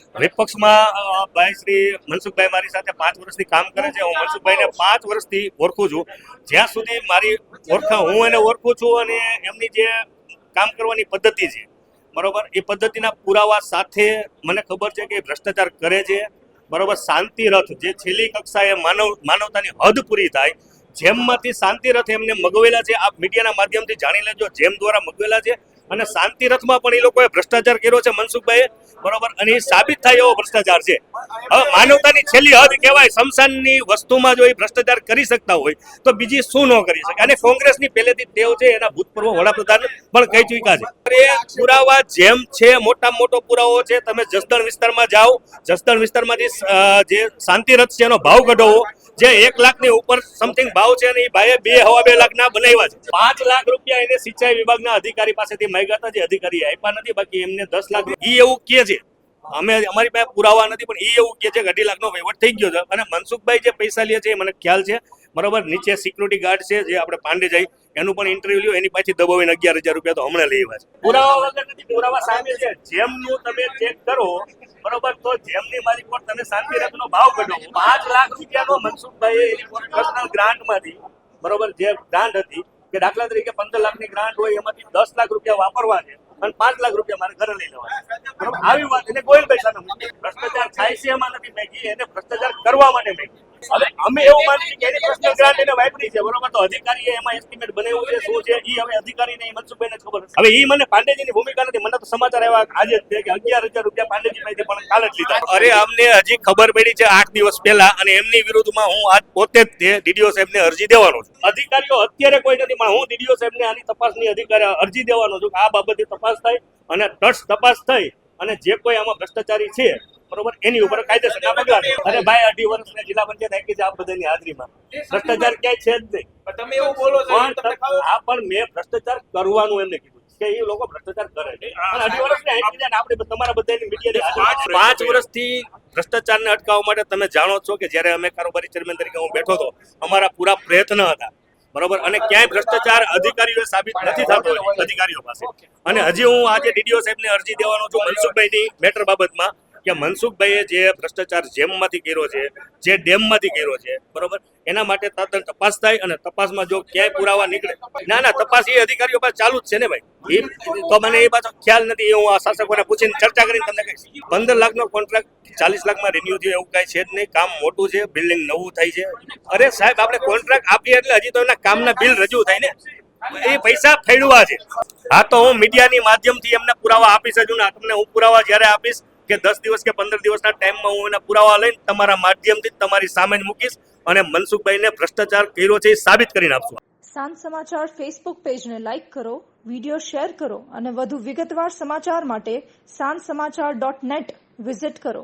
વિપક્ષમાં ભાઈ શ્રી મનસુખભાઈ મારી સાથે 5 વર્ષથી કામ કરે છે. હું મનસુખભાઈને 5 વર્ષથી ઓળખું છું. જ્યાં સુધી મારી હું એને ઓળખું છું અને એમની જે કામ કરવાની પદ્ધતિ છે બરોબર, એ પદ્ધતિના પુરાવા સાથે મને ખબર છે કે ભ્રષ્ટાચાર કરે છે બરોબર. શાંતિ રથ જે છેલ્લી કક્ષાએ માનવતાની હદ પૂરી થાય, જેમમાંથી શાંતિ રથ એમને મગવેલા છે. આપ મીડિયાના માધ્યમથી જાણી લેજો, જેમ દ્વારા મગવેલા છે. અને શાંતિ રથમાં પણ એ લોકોએ ભ્રષ્ટાચાર કર્યો છે મનસુખભાઈએ બરોબર, અને એ સાબિત થાય એવો ભ્રષ્ટાચાર છે. હવે માનવતાની છેલ્લી હદ કહેવાય, શમશાનની વસ્તુમાં જો એ ભ્રષ્ટાચાર કરી શકતા હોય તો બીજી શું ન કરી શકે. અને કોંગ્રેસની પહેલેથી ટેવ છે, એના ભૂતપૂર્વ વડાપ્રધાન પણ કહી ચૂક્યા છે. એ પુરાવા જેમ છે, મોટામાં મોટો પુરાવો છે. તમે જસદણ વિસ્તારમાં જાઓ, જસદણ વિસ્તારમાંથી જે શાંતિ રથ છે એનો ભાવ કઢાવો, જે 1 લાખની ઉપર સમથિંગ ભાવ છે અને એ ભાઈએ 2.5 લાખના બનાવ્યા છે. 5 લાખ રૂપિયા એને સિંચાઈ વિભાગના અધિકારી પાસેથી માંગ્યા હતા, જે અધિકારી આપ્યા નથી. બાકી એમને 10 લાખ ઈ એવું કહે છે, અમારી પાસે પુરાવા નથી, પણ ઈ એવું કહે છે કે 2.5 લાખનો વહીવટ થઈ ગયો છે. અને મનસુખભાઈ જે પૈસા લે છે એ મને ખ્યાલ છે બરોબર. નીચે સિક્યુરિટી ગાર્ડ છે જે આપણે પાંડે જાય, એનું પણ ઇન્ટરવ્યુ લ્યો, એની પાસેથી દબાવીને 11,000 રૂપિયા તો હમણાં લઈ આવ્યા છે. પુરાવા વગર નથી, પુરાવા સામે છે. જેમનું તમે ચેક કરો બરોબર, તો જેમની મારી પર તમે શાંતિ રથનો ભાવ કઢો. 5 લાખ રૂપિયાનો મનસુખભાઈએ એની પર્સનલ ગ્રાન્ટમાંથી બરોબર, જે ગ્રાન્ટ હતી કે દાખલા તરીકે 15 લાખની ગ્રાન્ટ હોય, એમાંથી 10 લાખ રૂપિયા વાપરવા છે અને 5 લાખ રૂપિયા મારે ઘરે લઈ લેવા બરોબર. આવી વાત એને ગોયલભાઈ સામે ભ્રષ્ટાચાર થાય છે એમાં નથી મેગી, એને ભ્રષ્ટાચાર કરવા માટે મેગી. હવે અમે એવું માનીએ કે એની પર્સનલ ગ્રાન્ટ એને વાપરી છે બરોબર, તો અધિકારીએ એમાં એસ્ટિમેટ બનાવ્યું છે શું છે એ હવે અધિકારીને મનસુખભાઈને ખબર હશે. હવે એ મને પાંડેજીની ભૂમિકા નથી, મને તો સમાચાર આવ્યા આજે જ છે કે 11,000 રૂપિયા પાંડેજી પાસેથી પણ કાલે જ લીધા. અરે અમને હજી ખબર પડી છે 8 દિવસ પહેલા, અને એમની વિરુદ્ધમાં હું આજ પોતે જ ડીડીઓ સાહેબને અરજી દેવાનો છું. અધિકારીઓ અત્યારે કોઈ નથી, પણ હું ડીડીઓ સાહેબને આની તપાસની અરજી દેવાનો છું કે આ બાબતે તપાસ થાય અને તટસ્થ તપાસ થઈ અને જે કોઈ આમાં ભ્રષ્ટાચારી છે બરોબર, એની ઉપર કાયદેસરના પગલાં. અરે ભાઈ 2.5 વર્ષની જિલ્લા પંચાયત આપી છે આ બધાની હાજરીમાં, ભ્રષ્ટાચાર ક્યાંય છે જ નહીં. તમે એવું બોલો છો, હા પણ મેં ભ્રષ્ટાચાર કરવાનું એમને કીધું કે એ લોકો ભ્રષ્ટાચાર કરે છે. અને 2.5 વર્ષની આપી છે, આપણે તમારા બધાની મીડિયાની 5 વર્ષથી ભ્રષ્ટાચારને અટકાવવા માટે તમે જાણો છો કે જ્યારે અમે કારોબારી ચેરમેન તરીકે હું બેઠો હતો, અમારા પૂરા પ્રયત્ન હતા બરોબર, અને ક્યાંય ભ્રષ્ટાચાર અધિકારીઓ સાબિત નથી થતો અધિકારીઓ પાસે. અને હજી હું આજે ડીડીઓ સાહેબને અરજી દેવાનો છું મનસુખભાઈની મેટર બાબતમાં કે મનસુખભાઈએ જે ભ્રષ્ટાચાર જેમમાંથી કર્યો છે, જે ડેમમાંથી કર્યો છે બરોબર, એના માટે તદ્દન તપાસ થાય. અને તપાસમાં જો ક્યાંય પુરાવા નીકળે, ના તપાસ એ અધિકારીઓ પાસે ચાલુ જ છે ને ભાઈ. એ તો મને એ પાછો ખ્યાલ નથી, એ હું આ શાસકોને પૂછીને ચર્ચા કરીને તમને કહીશ. 15 લાખનો કોન્ટ્રાક્ટ 40 લાખમાં રિન્યુ થયો એવું કાંઈ છે જ નહીં. કામ મોટું છે, બિલ્ડિંગ નવું થાય છે. અરે સાહેબ, આપણે કોન્ટ્રાક્ટ આપીએ એટલે હજી તો એના કામના બિલ રજૂ થાય ને, એ પૈસા ફેડવા છે. હા તો હું મીડિયાની માધ્યમથી એમને પુરાવા આપીશ જ. ને તમને હું પુરાવા જ્યારે આપીશ કે 10 દિવસ કે 15 દિવસના ટાઈમમાં હું એના પુરાવા લઈને તમારા માધ્યમથી તમારી સામે મૂકીશ અને મનસુખભાઈને ભ્રષ્ટાચાર કર્યો છે એ સાબિત કરીને આપશું. સાંજ સમાચાર ફેસબુક પેજને લાઇક કરો, વિડીયો શેર કરો અને વધુ વિગતવાર સમાચાર માટે sanssamachar.net વિઝિટ કરો.